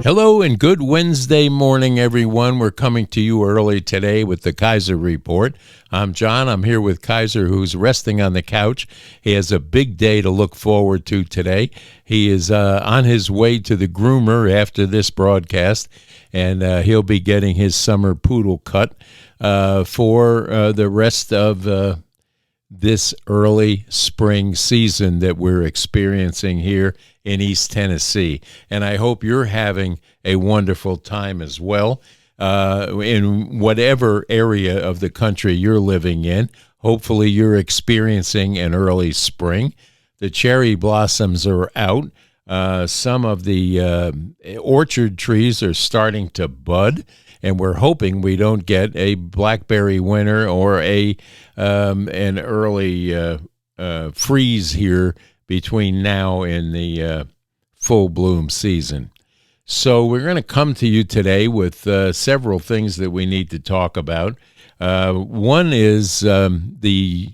Hello and good Wednesday morning, everyone. We're coming to you early today with the Kaiser Report. I'm John. I'm here with Kaiser, who's resting on the couch. He has a big day to look forward to today. He is on his way to the groomer after this broadcast, and he'll be getting his summer poodle cut for the rest of this early spring season that we're experiencing here in East Tennessee. And I hope you're having a wonderful time as well in whatever area of the country you're living in. Hopefully you're experiencing an early spring. The cherry blossoms are out. Some of the orchard trees are starting to bud, and we're hoping we don't get a blackberry winter or an early freeze here between now and the full bloom season. So we're going to come to you today with several things that we need to talk about. One is the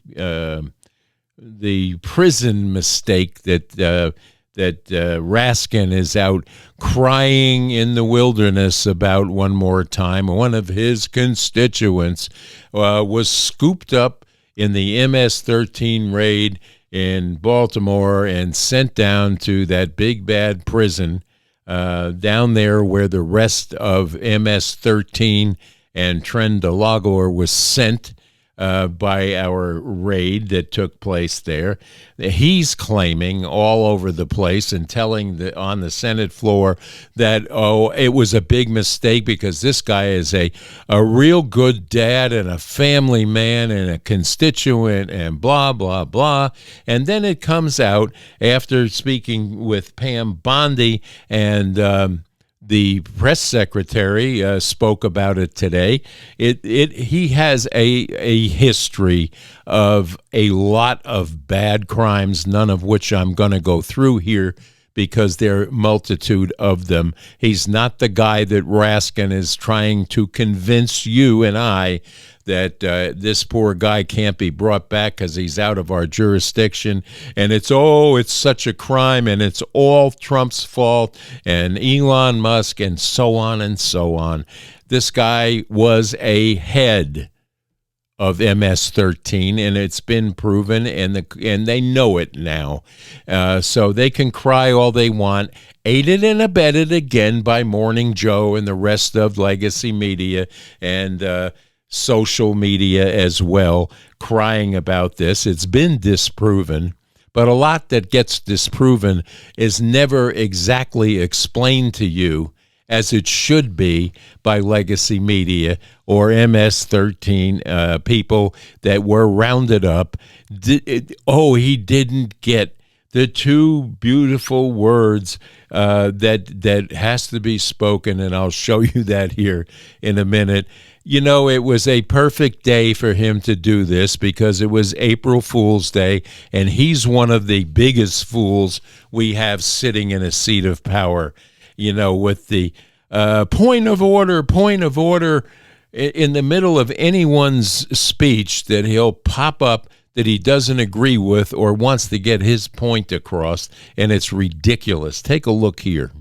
prison mistake that Raskin is out crying in the wilderness about one more time. One of his constituents was scooped up in the MS-13 raid in Baltimore and sent down to that big bad prison down there where the rest of MS-13 and Tren de Lagor was sent by our raid that took place there. He's claiming all over the place and telling on the Senate floor that, it was a big mistake because this guy is a real good dad and a family man and a constituent and blah, blah, blah. And then it comes out after speaking with Pam Bondi and the press secretary spoke about it today. He has a history of a lot of bad crimes, none of which I'm going to go through here because there are a multitude of them. He's not the guy that Raskin is trying to convince you and I that this poor guy can't be brought back because he's out of our jurisdiction, and it's such a crime, and it's all Trump's fault, and Elon Musk, and so on and so on. This guy was a head of MS-13, and it's been proven, and they know it now. So they can cry all they want, aided and abetted again by Morning Joe and the rest of legacy media and social media as well, crying about this. It's been disproven, but a lot that gets disproven is never exactly explained to you as it should be by legacy media or MS-13 people that were rounded up. He didn't get the two beautiful words that has to be spoken, and I'll show you that here in a minute. You know, it was a perfect day for him to do this because it was April Fool's Day, and he's one of the biggest fools we have sitting in a seat of power, you know, with the point of order, in the middle of anyone's speech that he'll pop up that he doesn't agree with or wants to get his point across, and it's ridiculous. Take a look here.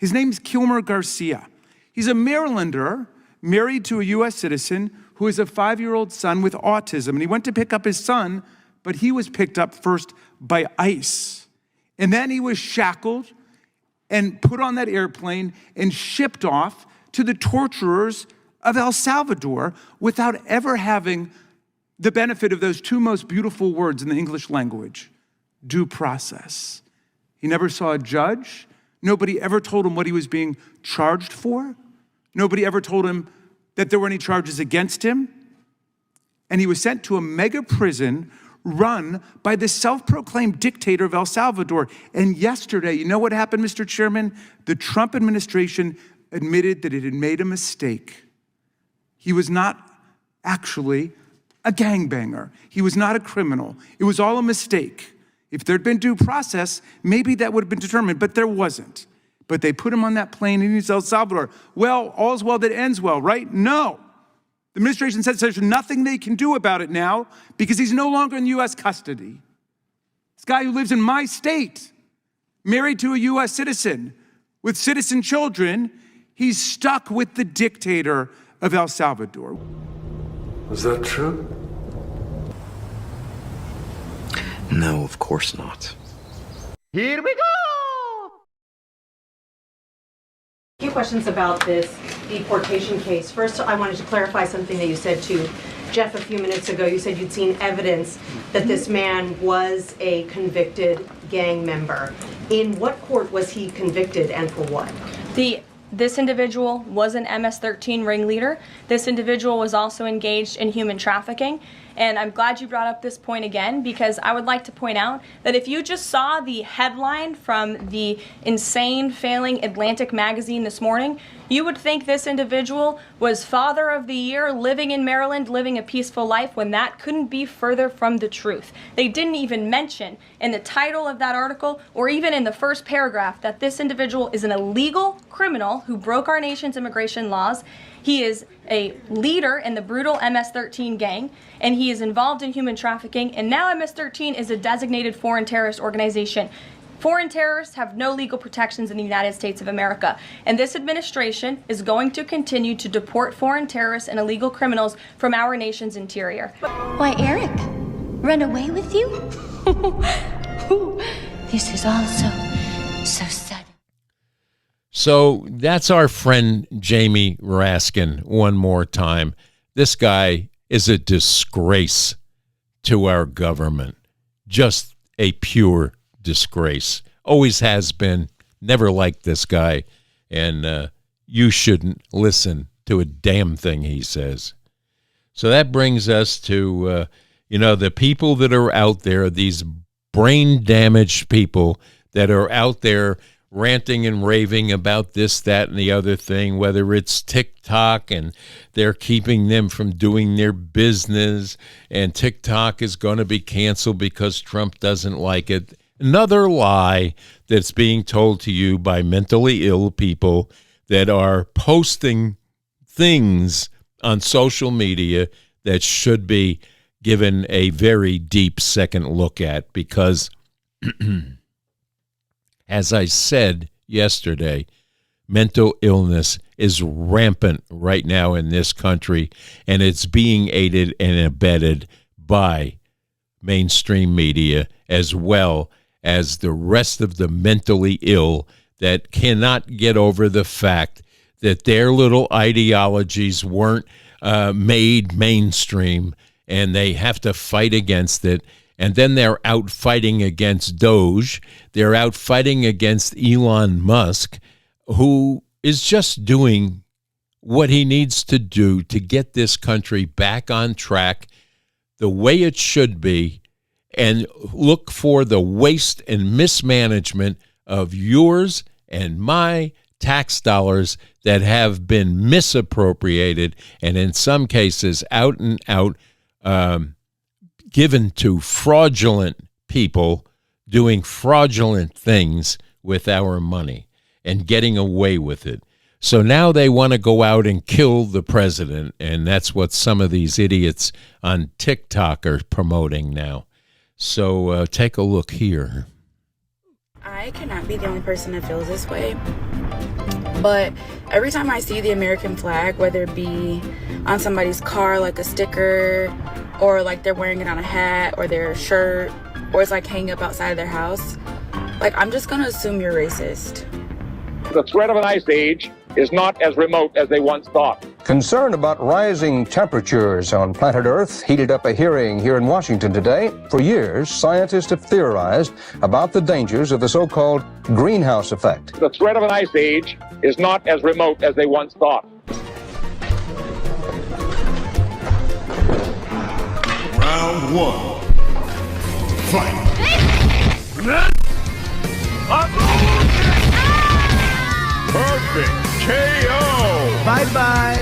His name's Kilmer Garcia. He's a Marylander married to a U.S. citizen who has a 5-year-old son with autism. And he went to pick up his son, but he was picked up first by ICE. And then he was shackled and put on that airplane and shipped off to the torturers of El Salvador without ever having the benefit of those two most beautiful words in the English language, due process. He never saw a judge. Nobody ever told him what he was being charged for. Nobody ever told him that there were any charges against him. And he was sent to a mega prison run by the self-proclaimed dictator of El Salvador. And yesterday, you know what happened, Mr. Chairman? The Trump administration admitted that it had made a mistake. He was not actually a gangbanger. He was not a criminal. It was all a mistake. If there'd been due process, maybe that would have been determined, but there wasn't. But they put him on that plane and he's El Salvador. Well, all's well that ends well, right? No. The administration says there's nothing they can do about it now because he's no longer in U.S. custody. This guy who lives in my state, married to a U.S. citizen with citizen children, he's stuck with the dictator of El Salvador. Is that true? No, of course not. Here we go! A few questions about this deportation case. First, I wanted to clarify something that you said to Jeff a few minutes ago. You said you'd seen evidence that this man was a convicted gang member. In what court was he convicted and for what? This individual was an MS-13 ringleader. This individual was also engaged in human trafficking. And I'm glad you brought up this point again, because I would like to point out that if you just saw the headline from the insane failing Atlantic magazine this morning, you would think this individual was Father of the Year, living in Maryland, living a peaceful life, when that couldn't be further from the truth. They didn't even mention in the title of that article, or even in the first paragraph, that this individual is an illegal criminal who broke our nation's immigration laws. He is a leader in the brutal MS-13 gang, and he is involved in human trafficking, and now MS-13 is a designated foreign terrorist organization. Foreign terrorists have no legal protections in the United States of America, and this administration is going to continue to deport foreign terrorists and illegal criminals from our nation's interior. Why, Eric, run away with you? This is also so sudden. So that's our friend Jamie Raskin one more time. This guy is a disgrace to our government. Just a pure disgrace. Always has been. Never liked this guy. And you shouldn't listen to a damn thing he says. So that brings us to, the people that are out there, these brain-damaged people that are out there ranting and raving about this, that, and the other thing, whether it's TikTok and they're keeping them from doing their business, and TikTok is going to be canceled because Trump doesn't like it. Another lie that's being told to you by mentally ill people that are posting things on social media that should be given a very deep second look at, because as I said yesterday, mental illness is rampant right now in this country, and it's being aided and abetted by mainstream media as well as the rest of the mentally ill that cannot get over the fact that their little ideologies weren't made mainstream, and they have to fight against it. And then they're out fighting against Doge. They're out fighting against Elon Musk, who is just doing what he needs to do to get this country back on track the way it should be, and look for the waste and mismanagement of yours and my tax dollars that have been misappropriated, and in some cases out and out given to fraudulent people doing fraudulent things with our money and getting away with it. So now they want to go out and kill the president, and that's what some of these idiots on TikTok are promoting now. So take a look here. I cannot be the only person that feels this way, but every time I see the American flag, whether it be on somebody's car like a sticker, or like they're wearing it on a hat or their shirt, or it's like hanging up outside of their house, like I'm just gonna assume you're racist. The threat of an ice age is not as remote as they once thought. Concern about rising temperatures on planet Earth heated up a hearing here in Washington today. For years, scientists have theorized about the dangers of the so-called greenhouse effect. The threat of an ice age is not as remote as they once thought. Round one. Fight. Perfect KO. Bye-bye.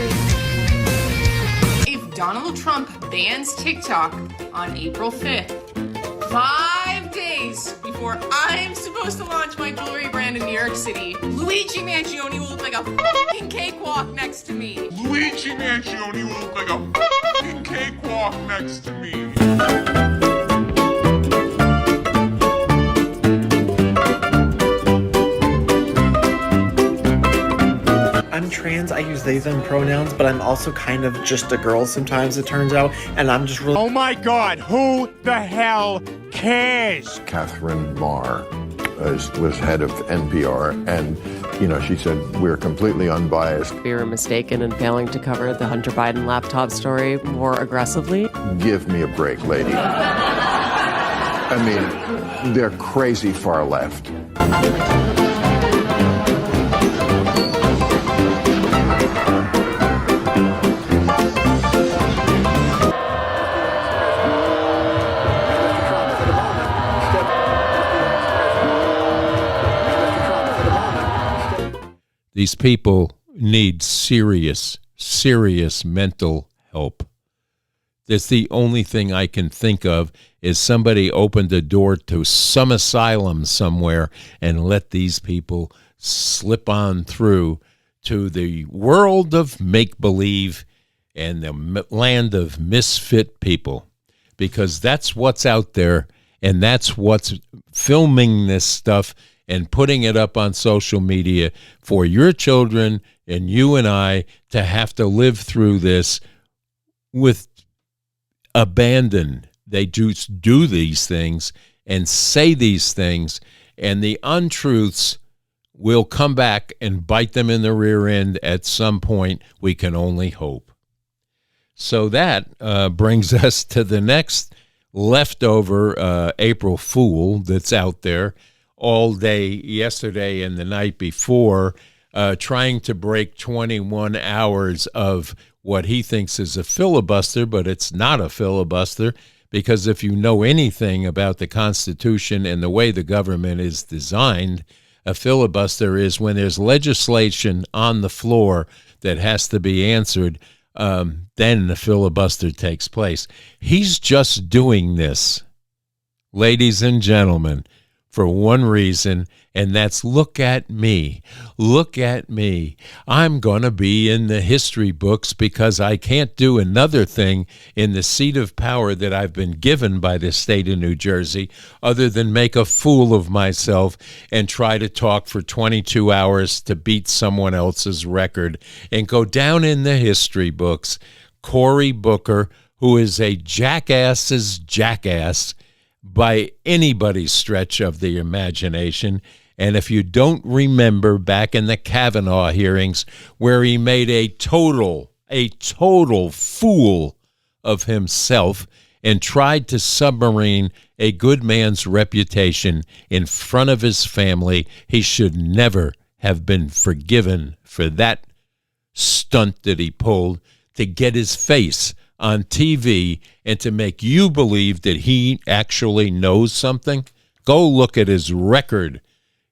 If Donald Trump bans TikTok on April 5th, 5 days before before I'm supposed to launch my jewelry brand in New York City, Luigi Mangione will look like a fucking cakewalk next to me. Luigi Mangione will look like a fucking cakewalk next to me. I'm trans, I use they, them pronouns, but I'm also kind of just a girl sometimes, it turns out, and I'm just really— Oh my God, who the hell cares? Catherine Marr was head of NPR, and, she said, we're completely unbiased. We were mistaken in failing to cover the Hunter Biden laptop story more aggressively. Give me a break, lady. I mean, they're crazy far left. These people need serious, serious mental help. That's the only thing I can think of is somebody opened a door to some asylum somewhere and let these people slip on through to the world of make-believe and the land of misfit people, because that's what's out there, and that's what's filming this stuff and putting it up on social media for your children and you and I to have to live through this with abandon. They just do these things and say these things, and the untruths will come back and bite them in the rear end at some point. We can only hope. So that brings us to the next leftover April Fool that's out there all day yesterday and the night before, trying to break 21 hours of what he thinks is a filibuster, but it's not a filibuster, because if you know anything about the Constitution and the way the government is designed, a filibuster is when there's legislation on the floor that has to be answered, then the filibuster takes place. He's just doing this, ladies and gentlemen, for one reason, and that's look at me. Look at me. I'm going to be in the history books because I can't do another thing in the seat of power that I've been given by the state of New Jersey other than make a fool of myself and try to talk for 22 hours to beat someone else's record and go down in the history books. Cory Booker, who is a jackass's jackass by anybody's stretch of the imagination. And if you don't remember back in the Kavanaugh hearings where he made a total fool of himself and tried to submarine a good man's reputation in front of his family, he should never have been forgiven for that stunt that he pulled to get his face on TV and to make you believe that he actually knows something. Go look at his record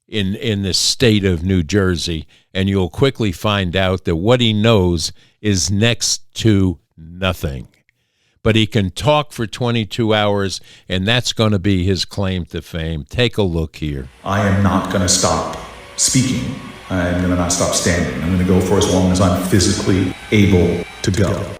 in the state of New Jersey, and you'll quickly find out that what he knows is next to nothing. But he can talk for 22 hours, and that's going to be his claim to fame. Take a look here. I am not going to stop speaking. I'm going to not stop standing. I'm going to go for as long as I'm physically able to go.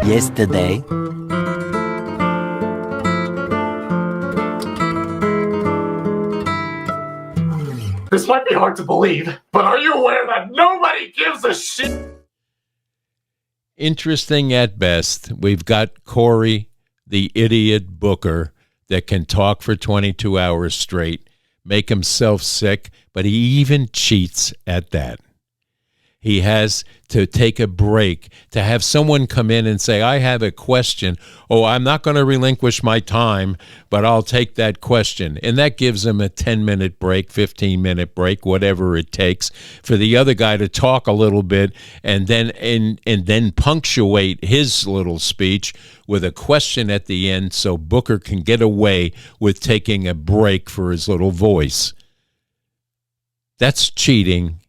Yesterday, This might be hard to believe, but are you aware that nobody gives a shit? interesting at best. We've got Cory, the idiot booker that can talk for 22 hours straight, make himself sick, but he even cheats at that. He has to take a break, to have someone come in and say, I have a question. Oh, I'm not going to relinquish my time, but I'll take that question. And that gives him a 10-minute break, 15-minute break, whatever it takes for the other guy to talk a little bit and then punctuate his little speech with a question at the end so Booker can get away with taking a break for his little voice. That's cheating,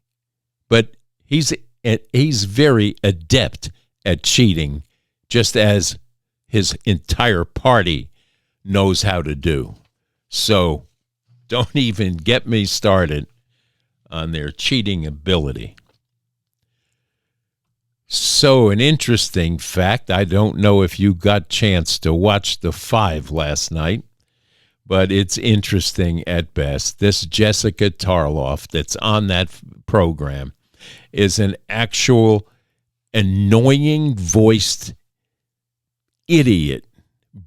but he's very adept at cheating, just as his entire party knows how to do. So don't even get me started on their cheating ability. So an interesting fact, I don't know if you got a chance to watch The Five last night, but it's interesting at best. This Jessica Tarlof that's on that program is an actual annoying voiced idiot,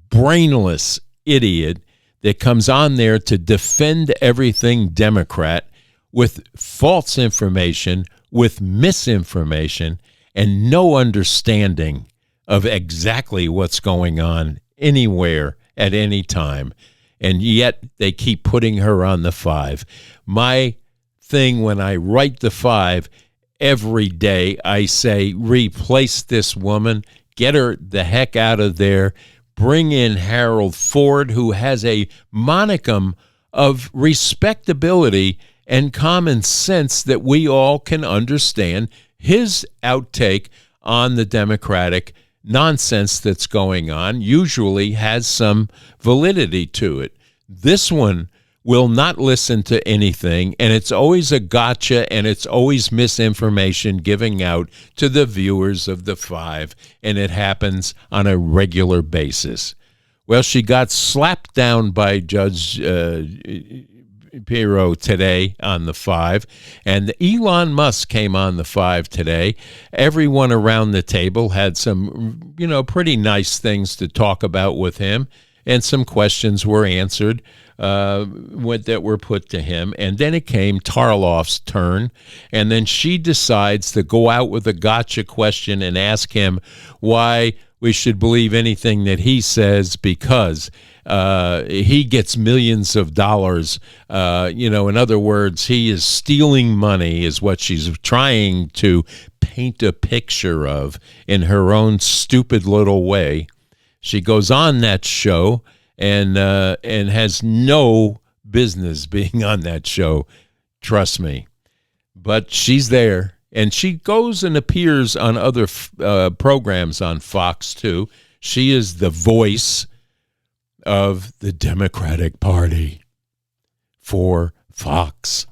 brainless idiot that comes on there to defend everything Democrat with false information, with misinformation, and no understanding of exactly what's going on anywhere at any time. And yet they keep putting her on The Five. My thing when I write The Five, every day I say, replace this woman, get her the heck out of there, bring in Harold Ford, who has a monicum of respectability and common sense that we all can understand. His outtake on the Democratic nonsense that's going on usually has some validity to it. This one will not listen to anything, and it's always a gotcha, and it's always misinformation giving out to the viewers of The Five, and it happens on a regular basis. Well, she got slapped down by Judge Pirro today on The Five, and Elon Musk came on The Five today. Everyone around the table had some, pretty nice things to talk about with him, and some questions were answered that were put to him. And then it came Tarlof's turn, and then she decides to go out with a gotcha question and ask him why we should believe anything that he says because he gets millions of dollars. In other words, he is stealing money is what she's trying to paint a picture of in her own stupid little way. She goes on that show and has no business being on that show, trust me. But she's there, and she goes and appears on other programs on Fox, too. She is the voice of the Democratic Party for Fox.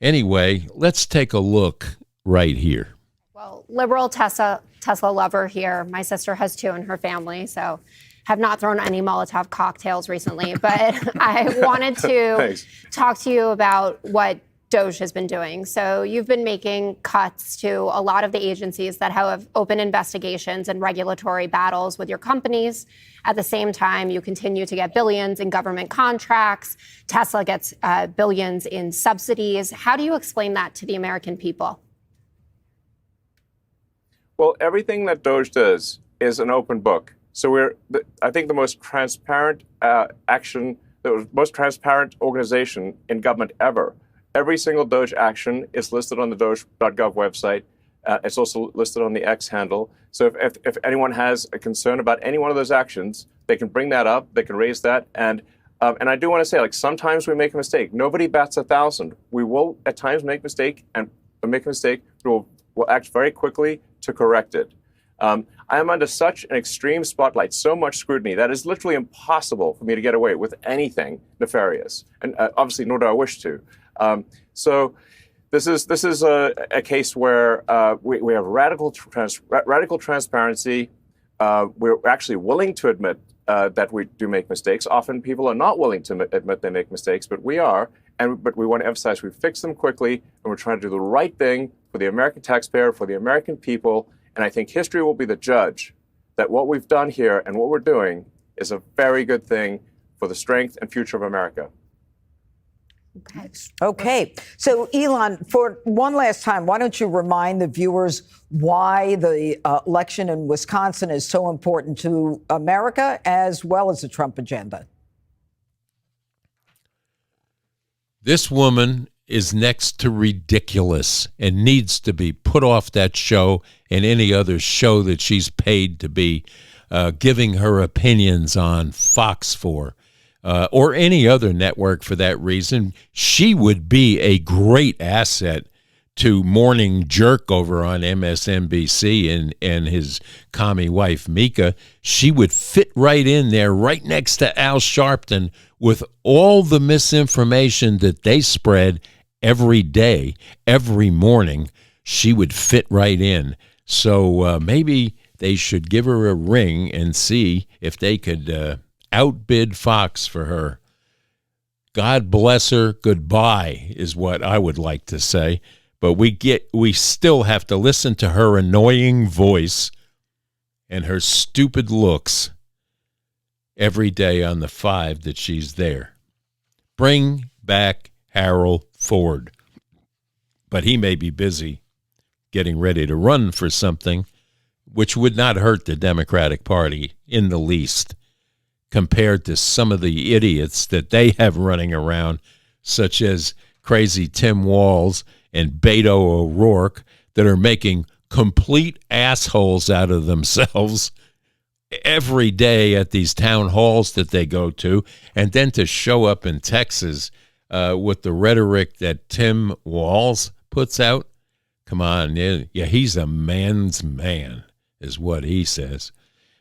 Anyway, let's take a look right here. Well, liberal Tesla lover here. My sister has two in her family, so have not thrown any Molotov cocktails recently, but I wanted to talk to you about what Doge has been doing. So you've been making cuts to a lot of the agencies that have open investigations and regulatory battles with your companies. At the same time, you continue to get billions in government contracts. Tesla gets billions in subsidies. How do you explain that to the American people? Well, everything that Doge does is an open book. So I think the most transparent action, the most transparent organization in government ever. Every single Doge action is listed on the Doge.gov website. It's also listed on the X handle. So if anyone has a concern about any one of those actions, they can bring that up. They can raise that. And I do want to say, sometimes we make a mistake. Nobody bats 1,000. We will at times make a mistake, but we'll act very quickly to correct it. I am under such an extreme spotlight, so much scrutiny, that it's literally impossible for me to get away with anything nefarious. And obviously, nor do I wish to. So this is a case where we have radical transparency. We're actually willing to admit that we do make mistakes. Often people are not willing to admit they make mistakes, but we are. But we want to emphasize we fix them quickly, and we're trying to do the right thing for the American taxpayer, for the American people. And I think history will be the judge that what we've done here and what we're doing is a very good thing for the strength and future of America. Okay. So, Elon, for one last time, why don't you remind the viewers why the election in Wisconsin is so important to America as well as the Trump agenda? This woman is next to ridiculous and needs to be put off that show and any other show that she's paid to be giving her opinions on Fox for. Or any other network for that reason. She would be a great asset to Morning Jerk over on MSNBC and his commie wife, Mika. She would fit right in there, right next to Al Sharpton, with all the misinformation that they spread every day, every morning. She would fit right in. So maybe they should give her a ring and see if they could outbid Fox for her. God bless her. Goodbye is what I would like to say. But we still have to listen to her annoying voice and her stupid looks every day on the 5 that she's there. Bring back Harold Ford. But he may be busy getting ready to run for something which would not hurt the Democratic Party in the least, compared to some of the idiots that they have running around, such as crazy Tim Walz and Beto O'Rourke, that are making complete assholes out of themselves every day at these town halls that they go to, and then to show up in Texas with the rhetoric that Tim Walz puts out. Come on, yeah, he's a man's man, is what he says.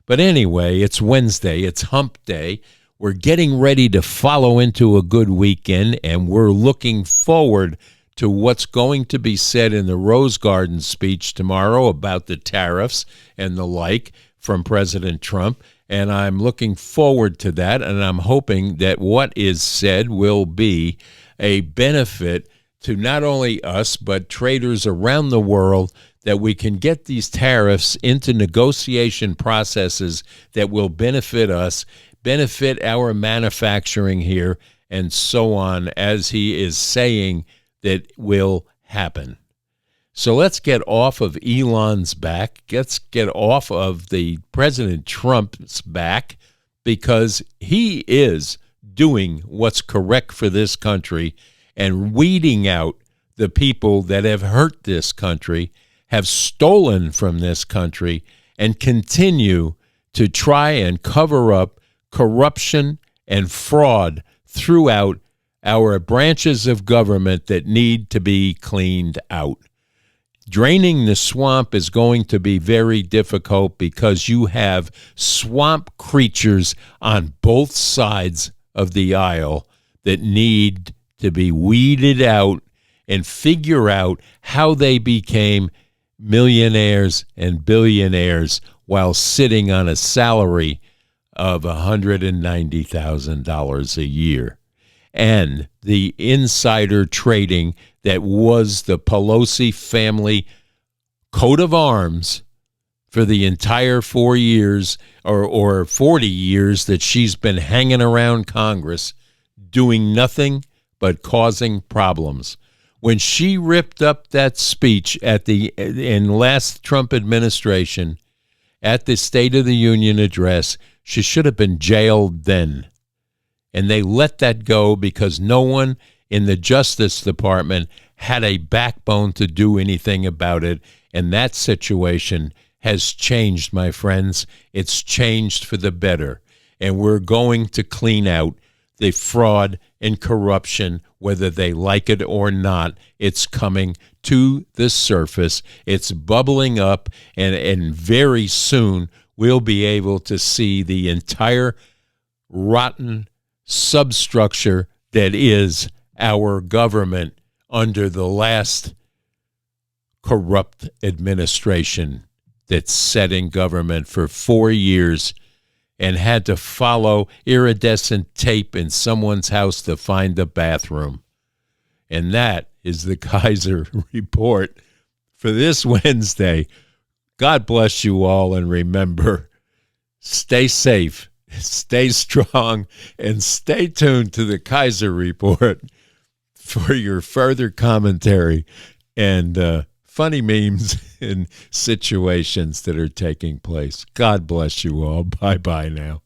But anyway, it's Wednesday. It's hump day. We're getting ready to follow into a good weekend, and we're looking forward to what's going to be said in the Rose Garden speech tomorrow about the tariffs and the like from President Trump. And I'm looking forward to that, and I'm hoping that what is said will be a benefit to not only us, but traders around the world, that we can get these tariffs into negotiation processes that will benefit us, benefit our manufacturing here, and so on, as he is saying that will happen. So let's get off of Elon's back. Let's get off of the President Trump's back, because he is doing what's correct for this country and weeding out the people that have hurt this country, have stolen from this country, and continue to try and cover up corruption and fraud throughout our branches of government that need to be cleaned out. Draining the swamp is going to be very difficult because you have swamp creatures on both sides of the aisle that need to be weeded out and figure out how they became millionaires and billionaires while sitting on a salary of $190,000 a year. And the insider trading that was the Pelosi family coat of arms for the entire 4 years or 40 years that she's been hanging around Congress, doing nothing but causing problems. When she ripped up that speech in last Trump administration at the State of the Union address, she should have been jailed then. And they let that go because no one in the Justice Department had a backbone to do anything about it. And that situation has changed, my friends. It's changed for the better. And we're going to clean out the fraud and corruption, whether they like it or not. It's coming to the surface. It's bubbling up, and very soon we'll be able to see the entire rotten substructure that is our government under the last corrupt administration that sat in government for 4 years and had to follow iridescent tape in someone's house to find the bathroom. And that is the Kaiser Report for this Wednesday. God bless you all, and remember, stay safe, stay strong, and stay tuned to the Kaiser Report for your further commentary and funny memes and situations that are taking place. God bless you all. Bye-bye now.